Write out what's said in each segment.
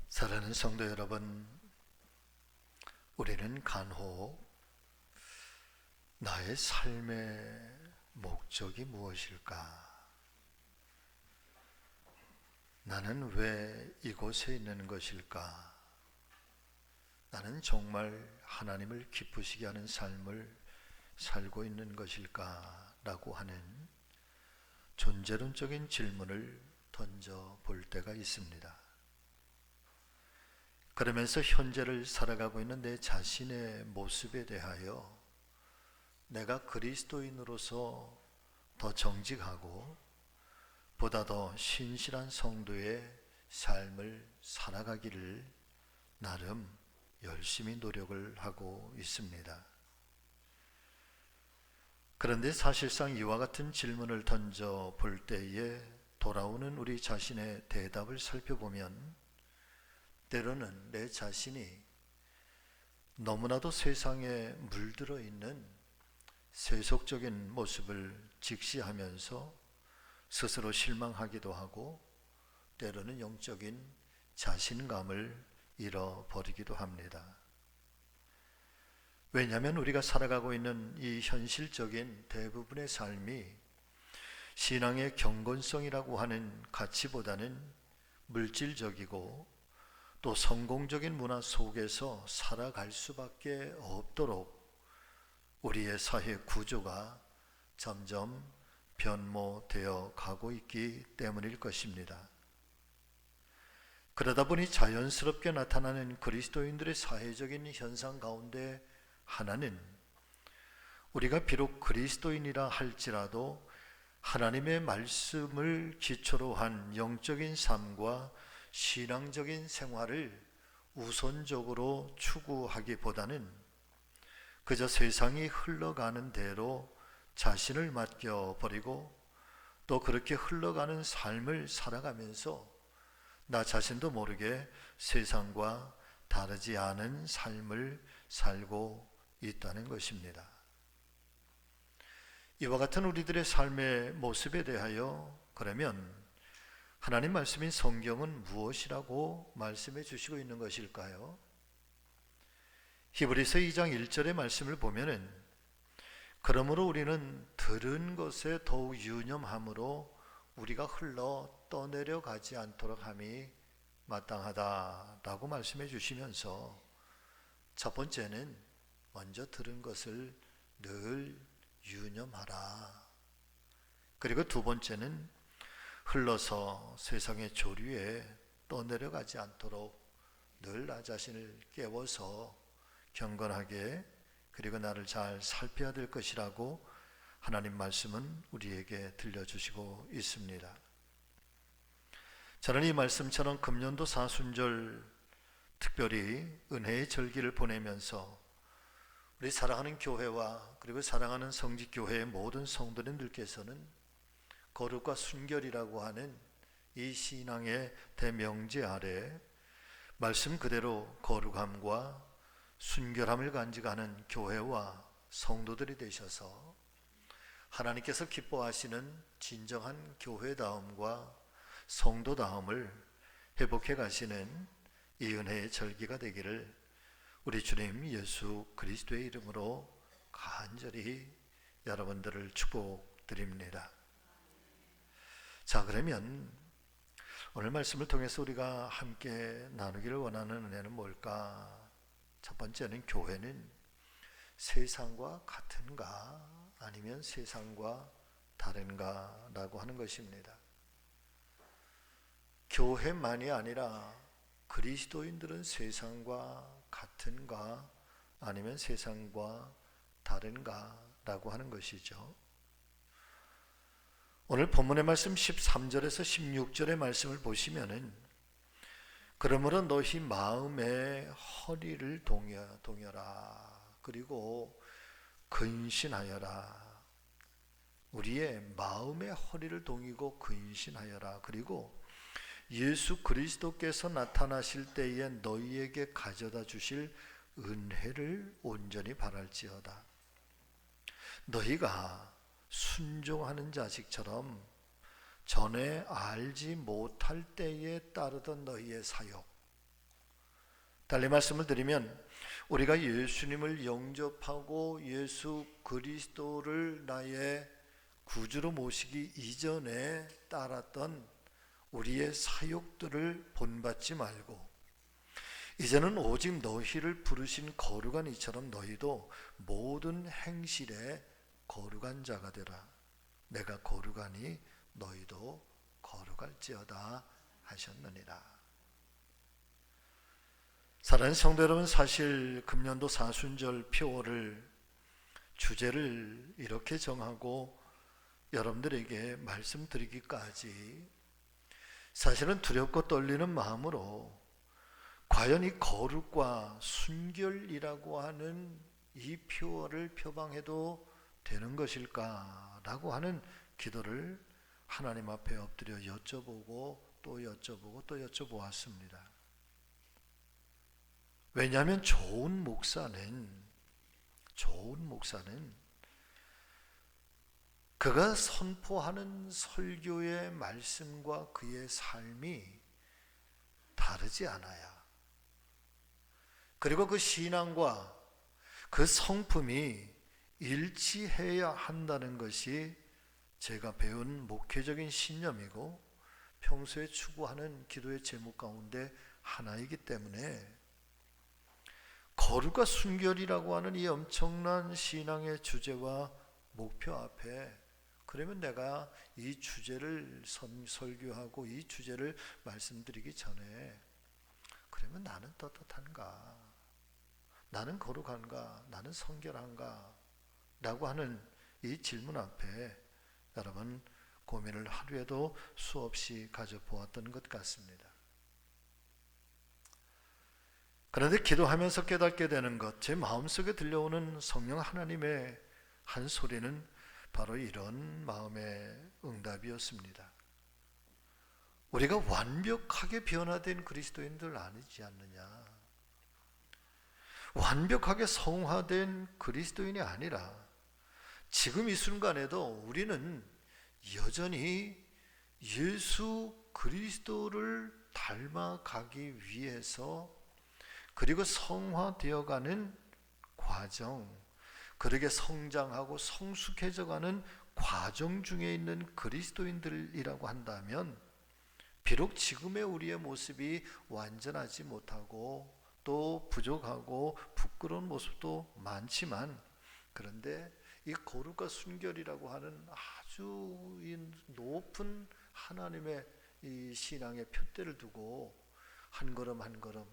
사랑하는 성도 여러분, 우리는 간혹 나의 삶의 목적이 무엇일까? 나는 왜 이곳에 있는 것일까? 나는 정말 하나님을 기쁘시게 하는 삶을 살고 있는 것일까? 라고 하는 존재론적인 질문을 던져 볼 때가 있습니다. 그러면서 현재를 살아가고 있는 내 자신의 모습에 대하여 내가 그리스도인으로서 더 정직하고 보다 더 신실한 성도의 삶을 살아가기를 나름 열심히 노력을 하고 있습니다. 그런데 사실상 이와 같은 질문을 던져 볼 때에 돌아오는 우리 자신의 대답을 살펴보면 때로는 내 자신이 너무나도 세상에 물들어 있는 세속적인 모습을 직시하면서 스스로 실망하기도 하고 때로는 영적인 자신감을 잃어버리기도 합니다. 왜냐하면 우리가 살아가고 있는 이 현실적인 대부분의 삶이 신앙의 경건성이라고 하는 가치보다는 물질적이고 또 성공적인 문화 속에서 살아갈 수밖에 없도록 우리의 사회 구조가 점점 변모되어 가고 있기 때문일 것입니다. 그러다 보니 자연스럽게 나타나는 그리스도인들의 사회적인 현상 가운데 하나는 우리가 비록 그리스도인이라 할지라도 하나님의 말씀을 기초로 한 영적인 삶과 신앙적인 생활을 우선적으로 추구하기보다는 그저 세상이 흘러가는 대로 자신을 맡겨버리고 또 그렇게 흘러가는 삶을 살아가면서 나 자신도 모르게 세상과 다르지 않은 삶을 살고 있다는 것입니다. 이와 같은 우리들의 삶의 모습에 대하여 그러면 하나님 말씀인 성경은 무엇이라고 말씀해 주시고 있는 것일까요? 히브리서 2장 1절의 말씀을 보면은 그러므로 우리는 들은 것에 더욱 유념함으로 우리가 흘러 떠내려 가지 않도록 함이 마땅하다라고 말씀해 주시면서 첫 번째는 먼저 들은 것을 늘 유념하라. 그리고 두 번째는 흘러서 세상의 조류에 떠내려가지 않도록 늘 나 자신을 깨워서 경건하게 그리고 나를 잘 살펴야 될 것이라고 하나님 말씀은 우리에게 들려주시고 있습니다. 저는 이 말씀처럼 금년도 사순절 특별히 은혜의 절기를 보내면서 우리 사랑하는 교회와 그리고 사랑하는 성직교회의 모든 성도님들께서는 거룩과 순결이라고 하는 이 신앙의 대명제 아래 말씀 그대로 거룩함과 순결함을 간직하는 교회와 성도들이 되셔서 하나님께서 기뻐하시는 진정한 교회다움과 성도다움을 회복해 가시는 이 은혜의 절기가 되기를 우리 주님 예수 그리스도의 이름으로 간절히 여러분들을 축복드립니다. 자, 그러면 오늘 말씀을 통해서 우리가 함께 나누기를 원하는 은혜는 뭘까? 첫 번째는 교회는 세상과 같은가 아니면 세상과 다른가 라고 하는 것입니다. 교회만이 아니라 그리스도인들은 세상과 같은가 아니면 세상과 다른가 라고 하는 것이죠. 오늘 본문의 말씀 13절에서 16절의 말씀을 보시면은 그러므로 너희 마음의 허리를 동여라 그리고 근신하여라. 우리의 마음의 허리를 동이고 근신하여라. 그리고 예수 그리스도께서 나타나실 때에 너희에게 가져다 주실 은혜를 온전히 바랄지어다. 너희가 순종하는 자식처럼 전에 알지 못할 때에 따르던 너희의 사역, 달리 말씀을 드리면 우리가 예수님을 영접하고 예수 그리스도를 나의 구주로 모시기 이전에 따랐던 우리의 사욕들을 본받지 말고 이제는 오직 너희를 부르신 거룩한 이처럼 너희도 모든 행실에 거룩한 자가 되라. 내가 거룩하니 너희도 거룩할지어다 하셨느니라. 사랑하는 성도 여러분, 사실 금년도 사순절 표어를 주제를 이렇게 정하고 여러분들에게 말씀드리기까지 사실은 두렵고 떨리는 마음으로 과연 이 거룩과 순결이라고 하는 이 표어를 표방해도 되는 것일까라고 하는 기도를 하나님 앞에 엎드려 여쭤보고 또 여쭤보고 또 여쭤보았습니다. 왜냐하면 좋은 목사는 그가 선포하는 설교의 말씀과 그의 삶이 다르지 않아야, 그리고 그 신앙과 그 성품이 일치해야 한다는 것이 제가 배운 목회적인 신념이고 평소에 추구하는 기도의 제목 가운데 하나이기 때문에 거룩과 순결이라고 하는 이 엄청난 신앙의 주제와 목표 앞에, 그러면 내가 이 주제를 설교하고 이 주제를 말씀드리기 전에 그러면 나는 떳떳한가? 나는 거룩한가? 나는 성결한가? 라고 하는 이 질문 앞에 여러분 고민을 하루에도 수없이 가져보았던 것 같습니다. 그런데 기도하면서 깨닫게 되는 것, 제 마음속에 들려오는 성령 하나님의 한 소리는 바로 이런 마음의 응답이었습니다. 우리가 완벽하게 변화된 그리스도인들 아니지 않느냐? 완벽하게 성화된 그리스도인이 아니라 지금 이 순간에도 우리는 여전히 예수 그리스도를 닮아가기 위해서, 그리고 성화되어가는 과정, 그렇게 성장하고 성숙해져가는 과정 중에 있는 그리스도인들이라고 한다면 비록 지금의 우리의 모습이 완전하지 못하고 또 부족하고 부끄러운 모습도 많지만, 그런데 이 거룩과 순결이라고 하는 아주 높은 하나님의 이 신앙의 푯대를 두고 한 걸음 한 걸음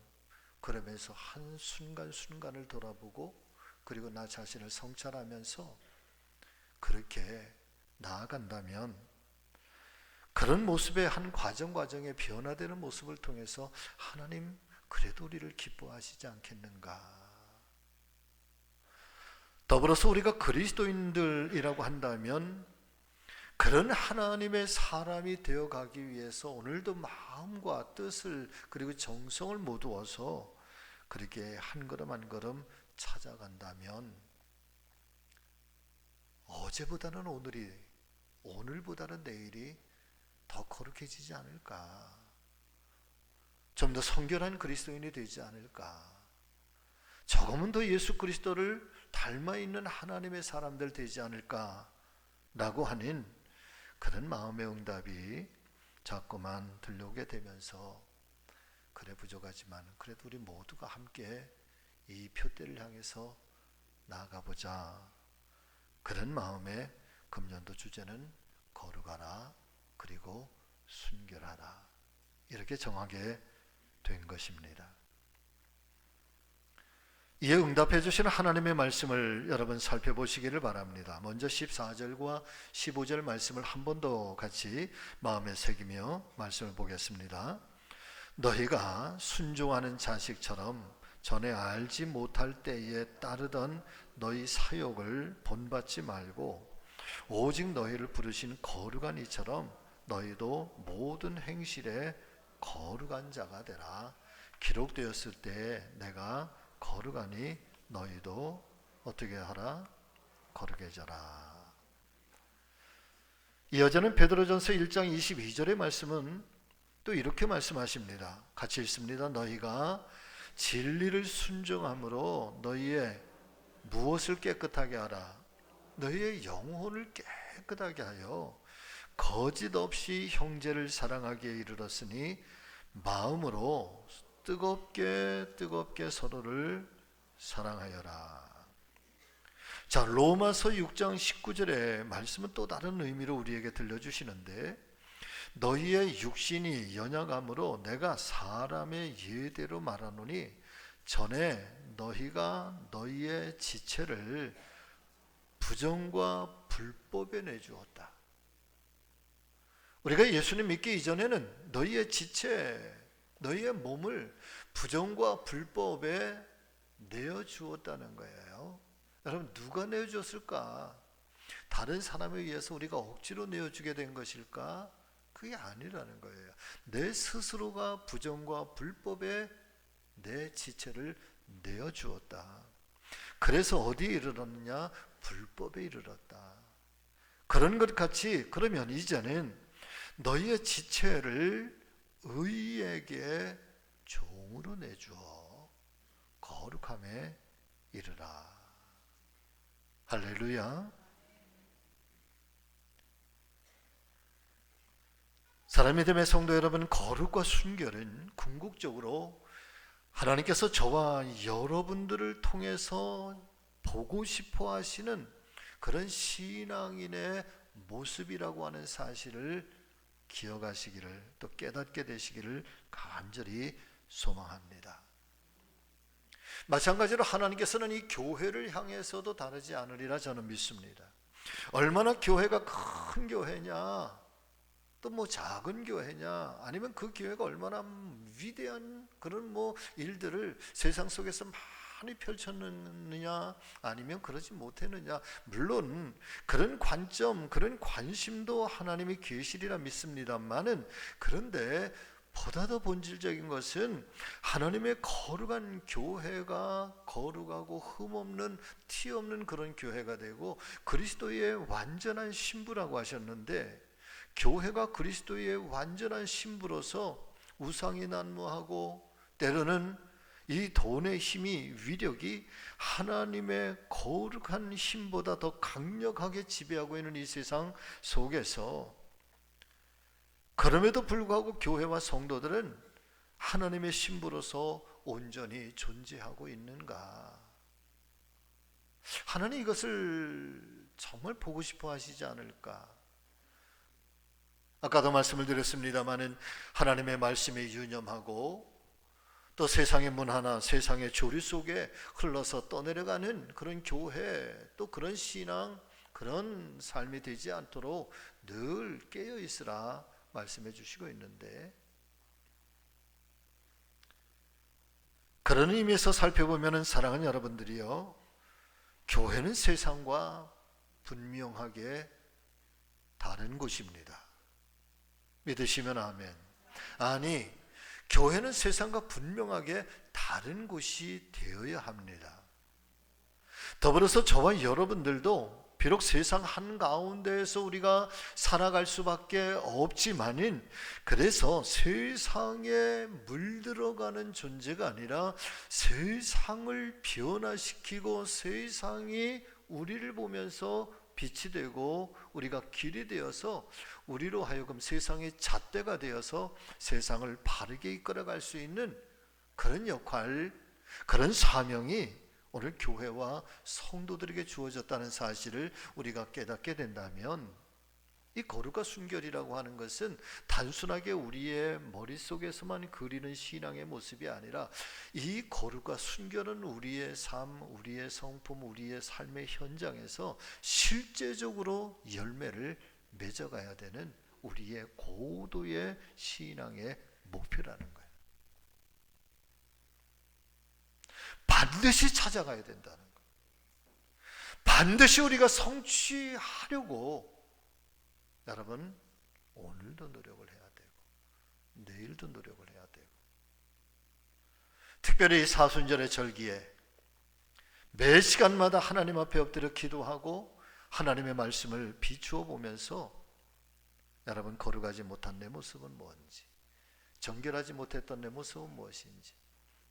걸으면서 한 순간순간을 돌아보고 그리고 나 자신을 성찰하면서 그렇게 나아간다면 그런 모습의 한 과정에 변화되는 모습을 통해서 하나님 그래도 우리를 기뻐하시지 않겠는가? 더불어서 우리가 그리스도인들이라고 한다면 그런 하나님의 사람이 되어가기 위해서 오늘도 마음과 뜻을 그리고 정성을 모두어서 그렇게 한 걸음 한 걸음 찾아간다면 어제보다는 오늘이, 오늘보다는 내일이 더 거룩해지지 않을까? 좀 더 성결한 그리스도인이 되지 않을까? 조금은 더 예수 그리스도를 닮아있는 하나님의 사람들 되지 않을까? 라고 하는 그런 마음의 응답이 자꾸만 들려오게 되면서 그래 부족하지만 그래도 우리 모두가 함께 이 표대를 향해서 나아가보자. 그런 마음의 금년도 주제는 거룩하라 그리고 순결하라, 이렇게 정하게 된 것입니다. 이에 응답해 주시는 하나님의 말씀을 여러분 살펴보시기를 바랍니다. 먼저 14절과 15절 말씀을 한 번 더 같이 마음에 새기며 말씀을 보겠습니다. 너희가 순종하는 자식처럼 전에 알지 못할 때에 따르던 너희 사욕을 본받지 말고 오직 너희를 부르신 거룩한 이처럼 너희도 모든 행실에 거룩한 자가 되라. 기록되었을 때 내가 거룩하니 너희도 어떻게 하라? 거룩해져라. 이어지는 베드로전서 1장 22절의 말씀은 또 이렇게 말씀하십니다. 같이 읽습니다. 너희가 진리를 순종함으로 너희의 무엇을 깨끗하게 하라? 너희의 영혼을 깨끗하게 하여 거짓 없이 형제를 사랑하기에 이르렀으니 마음으로 뜨겁게 서로를 사랑하여라. 자, 로마서 6장 19절의 말씀은 또 다른 의미로 우리에게 들려주시는데, 너희의 육신이 연약함으로 내가 사람의 예대로 말하노니 전에 너희가 너희의 지체를 부정과 불법에 내주었다. 우리가 예수님 믿기 이전에는 너희의 지체, 너희의 몸을 부정과 불법에 내어주었다는 거예요. 여러분, 누가 내어주었을까? 다른 사람에 의해서 우리가 억지로 내어주게 된 것일까? 그게 아니라는 거예요. 내 스스로가 부정과 불법에 내 지체를 내어주었다. 그래서 어디에 이르렀느냐? 불법에 이르렀다. 그런 것 같이, 그러면 이제는 너희의 지체를 의에게 종으로 내주어 거룩함에 이르라. 할렐루야. 사랑의 믿음의 성도 여러분, 거룩과 순결은 궁극적으로 하나님께서 저와 여러분들을 통해서 보고 싶어 하시는 그런 신앙인의 모습이라고 하는 사실을 기억하시기를, 또 깨닫게 되시기를 간절히 소망합니다. 마찬가지로 하나님께서는 이 교회를 향해서도 다르지 않으리라 저는 믿습니다. 얼마나 교회가 큰 교회냐, 또 뭐 작은 교회냐, 아니면 그 교회가 얼마나 위대한 그런 일들을 세상 속에서 많이 펼쳤느냐, 아니면 그러지 못했느냐, 물론 그런 관점, 그런 관심도 하나님이 계시리라 믿습니다만은, 그런데 보다 더 본질적인 것은 하나님의 거룩한 교회가 거룩하고 흠없는 티 없는 그런 교회가 되고 그리스도의 완전한 신부라고 하셨는데, 교회가 그리스도의 완전한 신부로서 우상이 난무하고 때로는 이 돈의 힘이, 위력이 하나님의 거룩한 힘보다 더 강력하게 지배하고 있는 이 세상 속에서, 그럼에도 불구하고 교회와 성도들은 하나님의 신부로서 온전히 존재하고 있는가? 하나님 이것을 정말 보고 싶어 하시지 않을까? 아까도 말씀을 드렸습니다마는 하나님의 말씀에 유념하고 또 세상의 문화나 세상의 조류 속에 흘러서 떠내려가는 그런 교회, 또 그런 신앙, 그런 삶이 되지 않도록 늘 깨어 있으라 말씀해 주시고 있는데, 그런 의미에서 살펴보면 사랑하는 여러분들이요, 교회는 세상과 분명하게 다른 곳입니다. 믿으시면 아멘. 아니, 교회는 세상과 분명하게 다른 곳이 되어야 합니다. 더불어서 저와 여러분들도 비록 세상 한가운데에서 우리가 살아갈 수밖에 없지만은, 그래서 세상에 물들어가는 존재가 아니라 세상을 변화시키고 세상이 우리를 보면서 빛이 되고 우리가 길이 되어서 우리로 하여금 세상의 잣대가 되어서 세상을 바르게 이끌어갈 수 있는 그런 역할, 그런 사명이 오늘 교회와 성도들에게 주어졌다는 사실을 우리가 깨닫게 된다면, 이 거룩과 순결이라고 하는 것은 단순하게 우리의 머릿속에서만 그리는 신앙의 모습이 아니라, 이 거룩과 순결은 우리의 삶, 우리의 성품, 우리의 삶의 현장에서 실제적으로 열매를 맺어가야 되는 우리의 고도의 신앙의 목표라는 거예요. 반드시 찾아가야 된다는 거예요. 반드시 우리가 성취하려고 여러분 오늘도 노력을 해야 되고 내일도 노력을 해야 되고, 특별히 사순절의 절기에 매 시간마다 하나님 앞에 엎드려 기도하고 하나님의 말씀을 비추어 보면서, 여러분 거룩하지 못한 내 모습은 뭔지, 정결하지 못했던 내 모습은 무엇인지,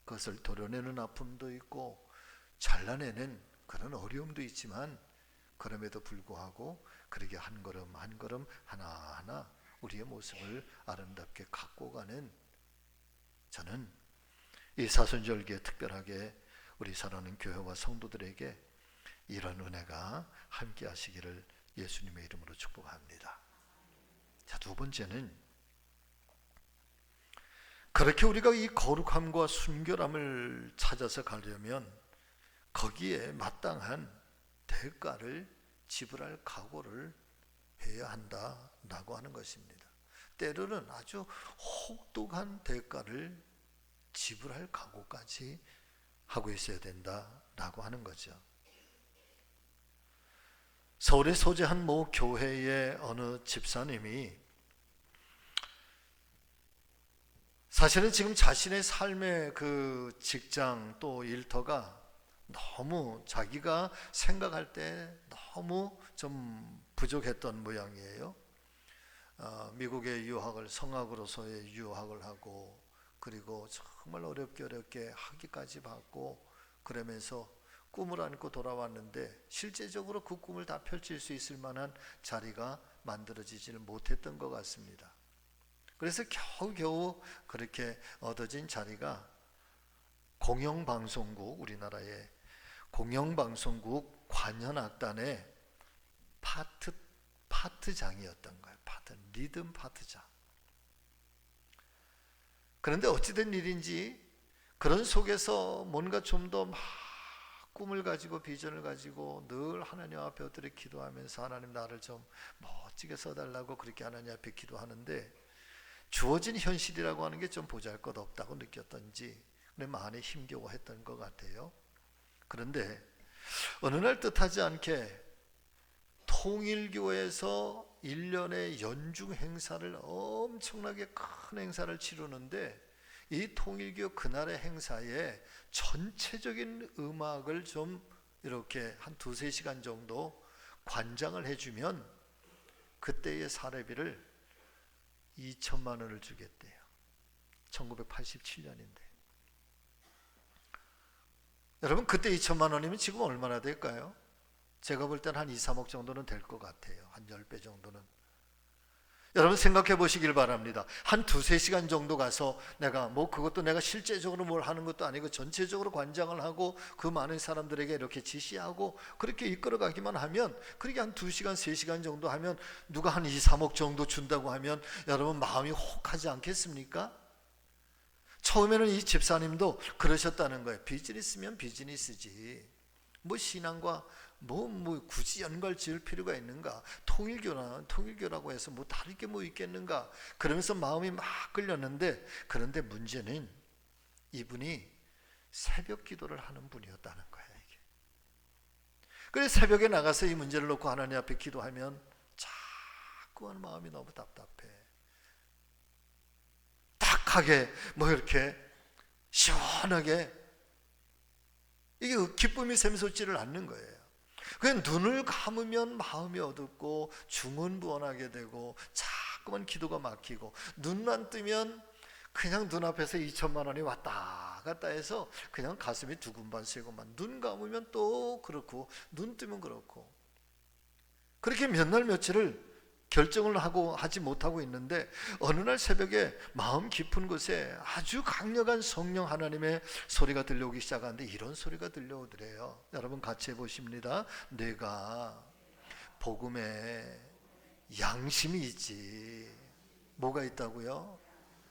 그것을 도려내는 아픔도 있고 잘라내는 그런 어려움도 있지만, 그럼에도 불구하고 그렇게 한 걸음 한 걸음 하나하나 우리의 모습을 아름답게 갖고 가는, 저는 이 사순절기에 특별하게 우리 사랑하는 교회와 성도들에게 이런 은혜가 함께 하시기를 예수님의 이름으로 축복합니다. 자, 두 번째는, 그렇게 우리가 이 거룩함과 순결함을 찾아서 가려면 거기에 마땅한 대가를 지불할 각오를 해야 한다라고 하는 것입니다. 때로는 아주 혹독한 대가를 지불할 각오까지 하고 있어야 된다라고 하는 거죠. 서울에 소재한 모 교회의 어느 집사님이 사실은 지금 자신의 삶의 그 직장 또 일터가 너무 자기가 생각할 때 너무 좀 부족했던 모양이에요. 미국에 유학을, 성악으로서의 유학을 하고, 그리고 정말 어렵게 학위까지 받고 그러면서 꿈을 안고 돌아왔는데 실제적으로 그 꿈을 다 펼칠 수 있을 만한 자리가 만들어지지를 못했던 것 같습니다. 그래서 겨우겨우 그렇게 얻어진 자리가 공영방송국, 우리나라의 공영방송국 관현악단의 파트장이었던 거예요. 리듬 파트장. 그런데 어찌된 일인지 그런 속에서 뭔가 좀 더 막 꿈을 가지고 비전을 가지고 늘 하나님 앞에 엎드려 기도하면서, 하나님 나를 좀 멋지게 써달라고 그렇게 하나님 앞에 기도하는데, 주어진 현실이라고 하는 게 좀 보잘것없다고 느꼈던지 내 마음에 힘겨워했던 것 같아요. 그런데 어느 날 뜻하지 않게 통일교에서 1년의 연중 행사를, 엄청나게 큰 행사를 치르는데, 이 통일교 그날의 행사에 전체적인 음악을 좀 이렇게 한 2-3시간 정도 관장을 해주면 그때의 사례비를 2천만 원을 주겠대요. 1987년인데 여러분, 그때 2천만 원이면 지금 얼마나 될까요? 제가 볼 때는 한 2-3억 정도는 될 것 같아요. 한 10배 정도는. 여러분 생각해 보시길 바랍니다. 한 2-3시간 정도 가서 내가 그것도 내가 실제적으로 뭘 하는 것도 아니고 전체적으로 관장을 하고 그 많은 사람들에게 이렇게 지시하고 그렇게 이끌어가기만 하면, 그렇게 한 2시간 3시간 정도 하면 누가 한 2-3억 정도 준다고 하면 여러분 마음이 혹하지 않겠습니까? 처음에는 이 집사님도 그러셨다는 거예요. 비즈니스면 비즈니스지, 신앙과 굳이 연관 지을 필요가 있는가? 통일교라고 해서 다를 게 있겠는가? 그러면서 마음이 막 끌렸는데, 그런데 문제는 이분이 새벽 기도를 하는 분이었다는 거예요. 이게. 그래서 새벽에 나가서 이 문제를 놓고 하나님 앞에 기도하면 자꾸만 마음이 너무 답답해. 딱하게 이렇게 시원하게 이게 기쁨이 샘솟지를 않는 거예요. 그냥 눈을 감으면 마음이 어둡고 중언부언하게 되고 자꾸만 기도가 막히고, 눈만 뜨면 그냥 눈앞에서 2천만 원이 왔다 갔다 해서 그냥 가슴이 두근반 세고만, 눈 감으면 또 그렇고 눈 뜨면 그렇고, 그렇게 몇 날 며칠을 결정을 하지 못하고 있는데, 어느 날 새벽에 마음 깊은 곳에 아주 강력한 성령 하나님의 소리가 들려오기 시작하는데, 이런 소리가 들려오더래요. 여러분 같이 해보십니다. 내가 복음에 양심이 있지. 뭐가 있다고요?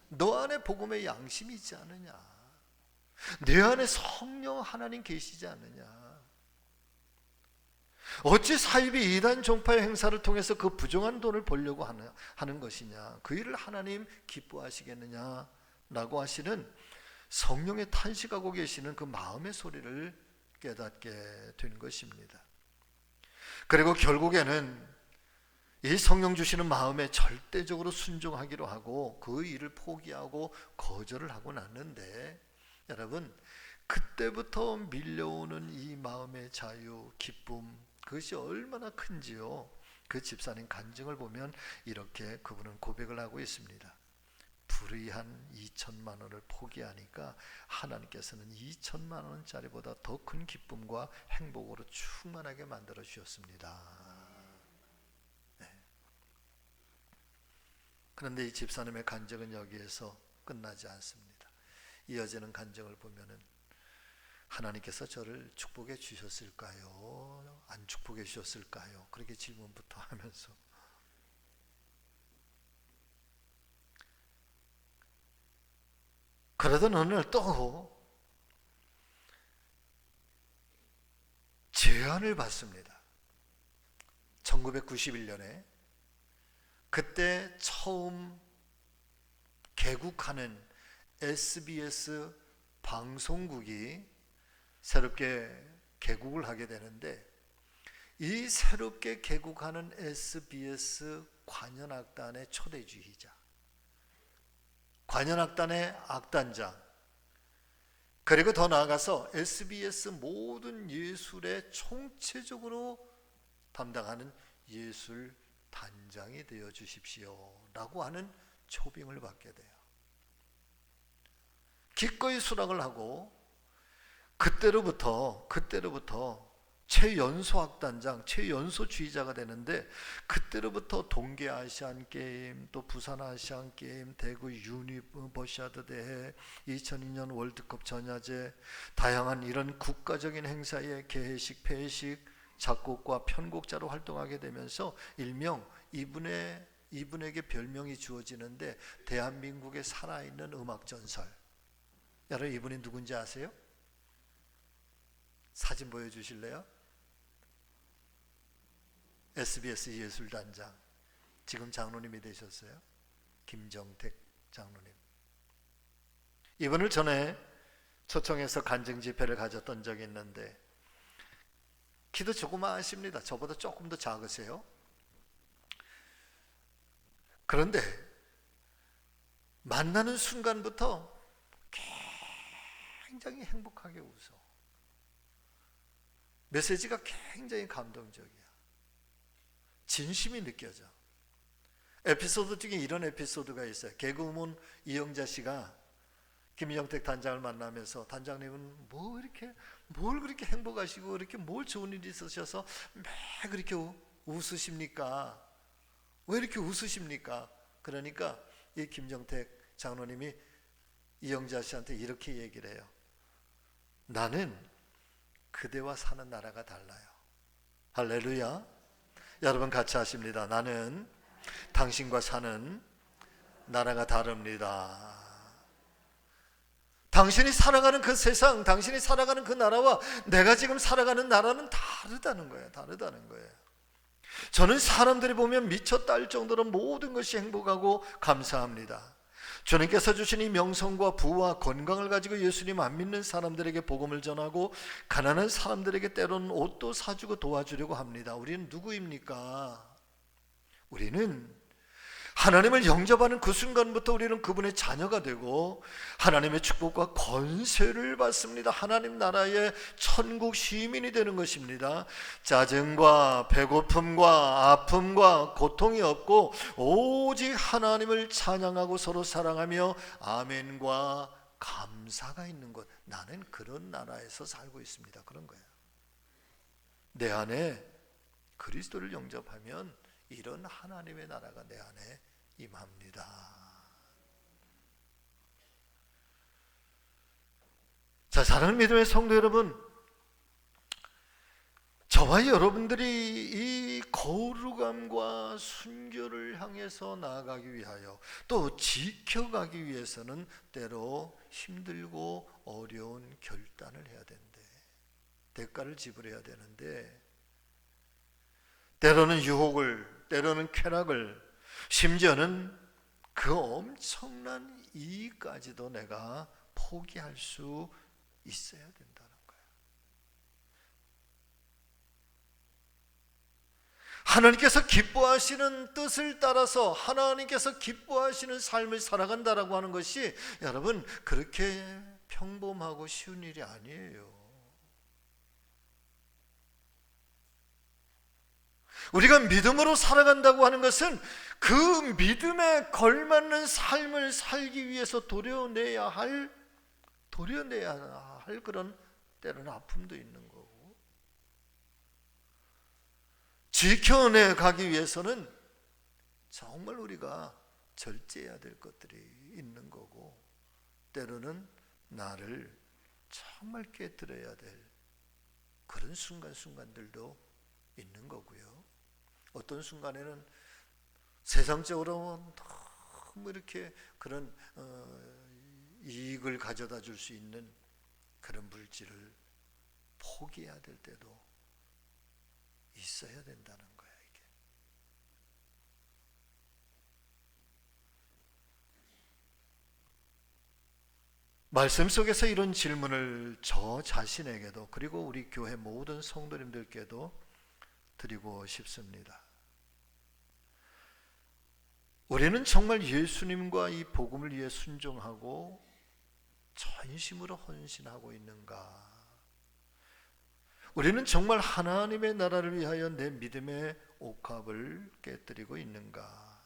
너 안에 복음의 양심이 있지 않느냐? 내 안에 성령 하나님 계시지 않느냐? 어찌 사이비 이단 종파의 행사를 통해서 그 부정한 돈을 벌려고 하는 것이냐? 그 일을 하나님 기뻐하시겠느냐? 라고 하시는 성령의 탄식하고 계시는 그 마음의 소리를 깨닫게 된 것입니다. 그리고 결국에는 이 성령 주시는 마음에 절대적으로 순종하기로 하고 그 일을 포기하고 거절을 하고 났는데, 여러분 그때부터 밀려오는 이 마음의 자유, 기쁨, 그것이 얼마나 큰지요. 그 집사님 간증을 보면 이렇게 그분은 고백을 하고 있습니다. 불의한 2천만 원을 포기하니까 하나님께서는 2천만 원짜리보다 더 큰 기쁨과 행복으로 충만하게 만들어 주셨습니다. 네. 그런데 이 집사님의 간증은 여기에서 끝나지 않습니다. 이어지는 간증을 보면은 하나님께서 저를 축복해 주셨을까요? 안 축복해 주셨을까요? 그렇게 질문부터 하면서 그러던 어느 날 또 제안을 받습니다. 1991년에 그때 처음 개국하는 SBS 방송국이 새롭게 개국을 하게 되는데, 이 새롭게 개국하는 SBS 관현악단의 초대주의자, 관현악단의 악단장, 그리고 더 나아가서 SBS 모든 예술의 총체적으로 담당하는 예술 단장이 되어 주십시오 라고 하는 초빙을 받게 돼요. 기꺼이 수락을 하고 그때로부터 최연소 악단장, 최연소 주의자가 되는데, 그때로부터 동계 아시안 게임, 또 부산 아시안 게임, 대구 유니버시아드 대회, 2002년 월드컵 전야제, 다양한 이런 국가적인 행사의 개회식, 폐회식, 작곡과 편곡자로 활동하게 되면서 일명 이분에게 별명이 주어지는데, 대한민국의 살아있는 음악 전설. 여러분, 이분이 누군지 아세요? 사진 보여주실래요? SBS 예술단장, 지금 장로님이 되셨어요. 김정택 장로님. 이분을 전에 초청해서 간증 집회를 가졌던 적이 있는데, 키도 조그마하십니다. 저보다 조금 더 작으세요. 그런데 만나는 순간부터 굉장히 행복하게 웃어. 메시지가 굉장히 감동적이야. 진심이 느껴져. 에피소드 중에 이런 에피소드가 있어요. 개그우먼 이영자 씨가 김정택 단장을 만나면서, 단장님은 뭘 그렇게 행복하시고 이렇게 뭘 좋은 일이 있으셔서 매 그렇게 웃으십니까? 왜 이렇게 웃으십니까? 그러니까 이 김정택 장로님이 이영자 씨한테 이렇게 얘기를 해요. 나는 그대와 사는 나라가 달라요. 할렐루야. 여러분 같이 하십니다. 나는 당신과 사는 나라가 다릅니다. 당신이 살아가는 그 세상, 당신이 살아가는 그 나라와 내가 지금 살아가는 나라는 다르다는 거예요. 다르다는 거예요. 저는 사람들이 보면 미쳐 딸 정도로 모든 것이 행복하고 감사합니다. 주님께서 주신 이 명성과 부와 건강을 가지고 예수님 안 믿는 사람들에게 복음을 전하고, 가난한 사람들에게 때로는 옷도 사주고 도와주려고 합니다. 우리는 누구입니까? 우리는 하나님을 영접하는 그 순간부터 우리는 그분의 자녀가 되고 하나님의 축복과 권세를 받습니다. 하나님 나라의 천국 시민이 되는 것입니다. 짜증과 배고픔과 아픔과 고통이 없고 오직 하나님을 찬양하고 서로 사랑하며 아멘과 감사가 있는 것. 나는 그런 나라에서 살고 있습니다. 그런 거예요. 내 안에 그리스도를 영접하면 이런 하나님의 나라가 내 안에 임합니다. 자, 사랑하는 믿음의 성도 여러분, 저와 여러분들이 이 거룩함과 순교를 향해서 나아가기 위하여, 또 지켜가기 위해서는 때로 힘들고 어려운 결단을 해야 되는데, 대가를 지불해야 되는데, 때로는 유혹을, 때로는 쾌락을, 심지어는 그 엄청난 이익까지도 내가 포기할 수 있어야 된다는 거예요. 하나님께서 기뻐하시는 뜻을 따라서 하나님께서 기뻐하시는 삶을 살아간다라고 하는 것이, 여러분, 그렇게 평범하고 쉬운 일이 아니에요. 우리가 믿음으로 살아간다고 하는 것은 그 믿음에 걸맞는 삶을 살기 위해서 도려내야 할 그런 때로는 아픔도 있는 거고, 지켜내 가기 위해서는 정말 우리가 절제해야 될 것들이 있는 거고, 때로는 나를 정말 깨뜨려야 될 그런 순간들도 있는 거고요. 어떤 순간에는 세상적으로 너무 이렇게 그런 이익을 가져다 줄 수 있는 그런 물질을 포기해야 될 때도 있어야 된다는 거야, 이게. 말씀 속에서 이런 질문을 저 자신에게도, 그리고 우리 교회 모든 성도님들께도 드리고 싶습니다. 우리는 정말 예수님과 이 복음을 위해 순종하고 전심으로 헌신하고 있는가? 우리는 정말 하나님의 나라를 위하여 내 믿음의 옥합을 깨뜨리고 있는가?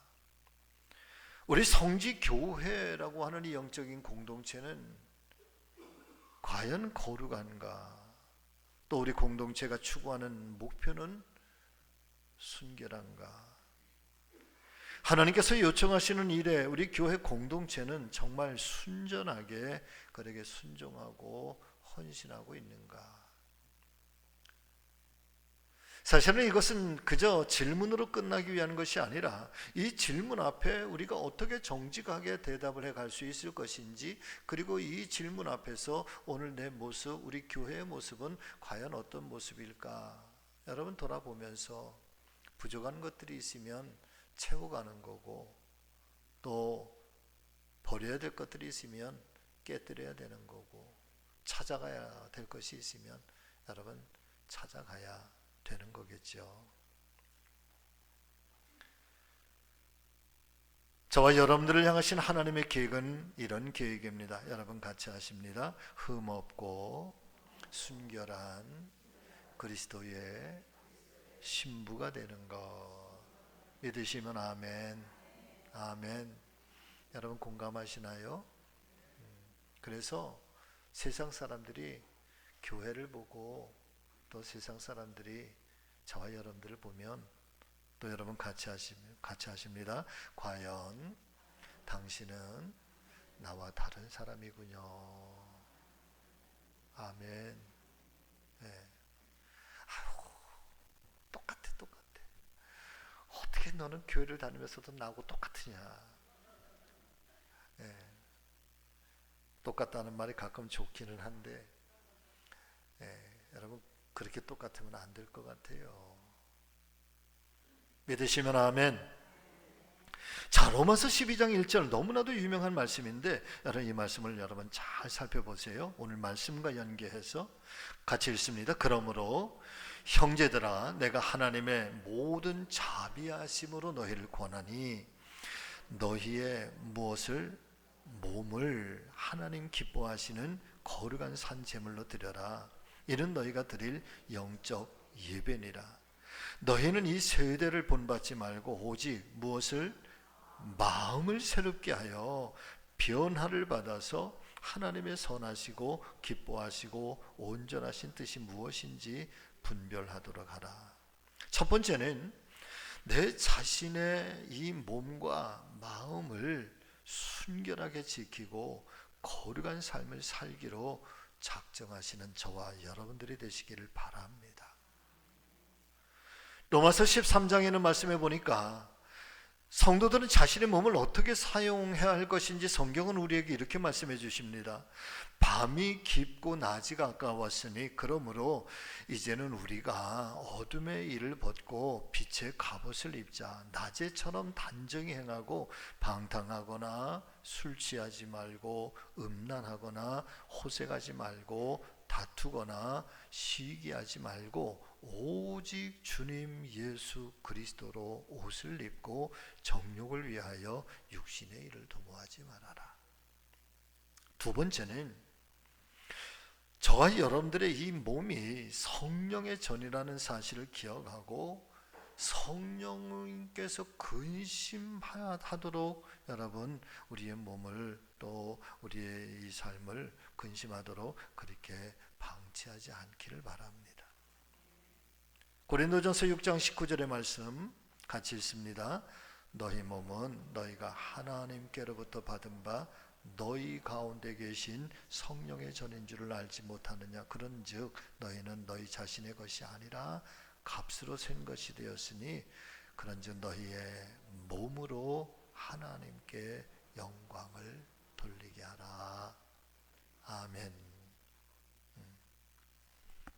우리 성지교회라고 하는 이 영적인 공동체는 과연 거룩한가? 또 우리 공동체가 추구하는 목표는 순결한가? 하나님께서 요청하시는 일에 우리 교회 공동체는 정말 순전하게 그에게 순종하고 헌신하고 있는가? 사실은 이것은 그저 질문으로 끝나기 위한 것이 아니라 이 질문 앞에 우리가 어떻게 정직하게 대답을 해갈 수 있을 것인지, 그리고 이 질문 앞에서 오늘 내 모습, 우리 교회의 모습은 과연 어떤 모습일까? 여러분 돌아보면서 부족한 것들이 있으면 채워가는 거고, 또 버려야 될 것들이 있으면 깨뜨려야 되는 거고, 찾아가야 될 것이 있으면 여러분 찾아가야 되는 거겠죠. 저와 여러분들을 향하신 하나님의 계획은 이런 계획입니다. 여러분 같이 하십니다. 흠없고 순결한 그리스도의 신부가 되는 것. 믿으시면 아멘. 아멘. 여러분 공감하시나요? 그래서 세상 사람들이 교회를 보고, 또 세상 사람들이 저와 여러분들을 보면, 또 여러분 같이 하십니다. 과연 당신은 나와 다른 사람이군요. 아멘. 네. 똑같아. 어떻게 너는 교회를 다니면서도 나하고 똑같으냐? 네. 똑같다는 말이 가끔 좋기는 한데, 여러분 그렇게 똑같으면 안 될 것 같아요. 믿으시면 아멘. 자, 로마서 12장 1절 너무나도 유명한 말씀인데, 여러분 이 말씀을 여러분 잘 살펴보세요. 오늘 말씀과 연계해서 같이 읽습니다. 그러므로 형제들아, 내가 하나님의 모든 자비하심으로 너희를 권하니 너희의 몸을 하나님 기뻐하시는 거룩한 산 제물로 드려라. 이는 너희가 드릴 영적 예배니라. 너희는 이 세대를 본받지 말고 오직 무엇을? 마음을 새롭게 하여 변화를 받아서 하나님의 선하시고 기뻐하시고 온전하신 뜻이 무엇인지 분별하도록 하라. 첫 번째는 내 자신의 이 몸과 마음을 순결하게 지키고 거룩한 삶을 살기로 작정하시는 저와 여러분들이 되시기를 바랍니다. 로마서 13장에는 말씀해 보니까 성도들은 자신의 몸을 어떻게 사용해야 할 것인지 성경은 우리에게 이렇게 말씀해 주십니다. 밤이 깊고 낮이 가까웠으니 그러므로 이제는 우리가 어둠의 일을 벗고 빛의 갑옷을 입자. 낮에처럼 단정히 행하고 방탕하거나 술 취하지 말고 음란하거나 호색하지 말고 다투거나 시기하지 말고 오직 주님 예수 그리스도로 옷을 입고 정욕을 위하여 육신의 일을 도모하지 말아라. 두 번째는 저와 여러분들의 이 몸이 성령의 전이라는 사실을 기억하고 성령님께서 근심하도록 여러분 우리의 몸을 또 우리의 이 삶을 근심하도록 그렇게 방치하지 않기를 바랍니다. 고린도전서 6장 19절의 말씀 같이 읽습니다. 너희 몸은 너희가 하나님께로부터 받은 바 너희 가운데 계신 성령의 전인 줄을 알지 못하느냐. 그런즉 너희는 너희 자신의 것이 아니라 값으로 산 것이 되었으니 그런즉 너희의 몸으로 하나님께 영광을 돌리게 하라. 아멘.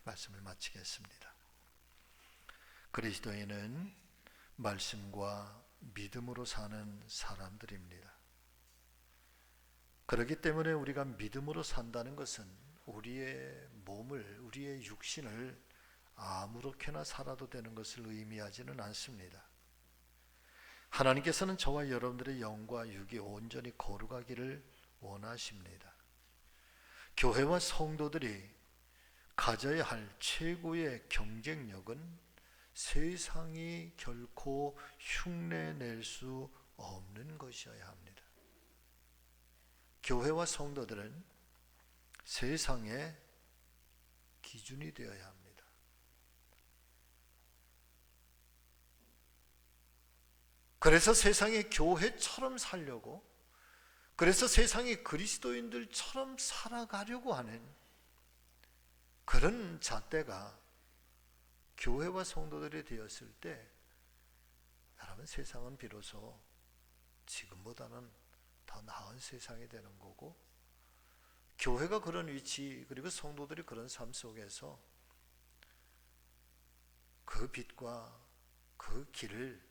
말씀을 마치겠습니다. 그리스도인은 말씀과 믿음으로 사는 사람들입니다. 그렇기 때문에 우리가 믿음으로 산다는 것은 우리의 몸을, 우리의 육신을 아무렇게나 살아도 되는 것을 의미하지는 않습니다. 하나님께서는 저와 여러분들의 영과 육이 온전히 거룩하기를 원하십니다. 교회와 성도들이 가져야 할 최고의 경쟁력은 세상이 결코 흉내낼 수 없는 것이어야 합니다. 교회와 성도들은 세상의 기준이 되어야 합니다. 그래서 세상이 교회처럼 살려고, 그래서 세상이 그리스도인들처럼 살아가려고 하는 그런 잣대가 교회와 성도들이 되었을 때 여러분 세상은 비로소 지금보다는 더 나은 세상이 되는 거고, 교회가 그런 위치 그리고 성도들이 그런 삶 속에서 그 빛과 그 길을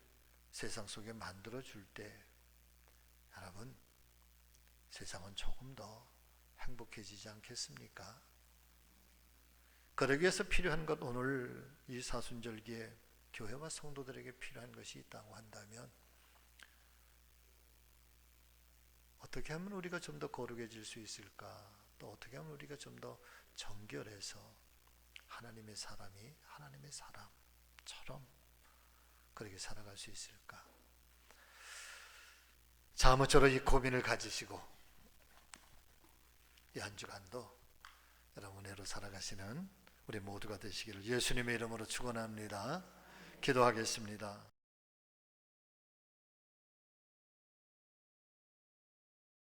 세상 속에 만들어 줄 때 여러분 세상은 조금 더 행복해지지 않겠습니까? 그러기 위해서 필요한 것, 오늘 이 사순절기에 교회와 성도들에게 필요한 것이 있다고 한다면 어떻게 하면 우리가 좀 더 거룩해질 수 있을까? 또 어떻게 하면 우리가 좀 더 정결해서 하나님의 사람이 하나님의 사람처럼 그렇게 살아갈 수 있을까? 자, 아무쪼록 이 고민을 가지시고 이 한 주간도 여러분 은혜로 살아가시는 우리 모두가 되시기를 예수님의 이름으로 축원합니다. 기도하겠습니다.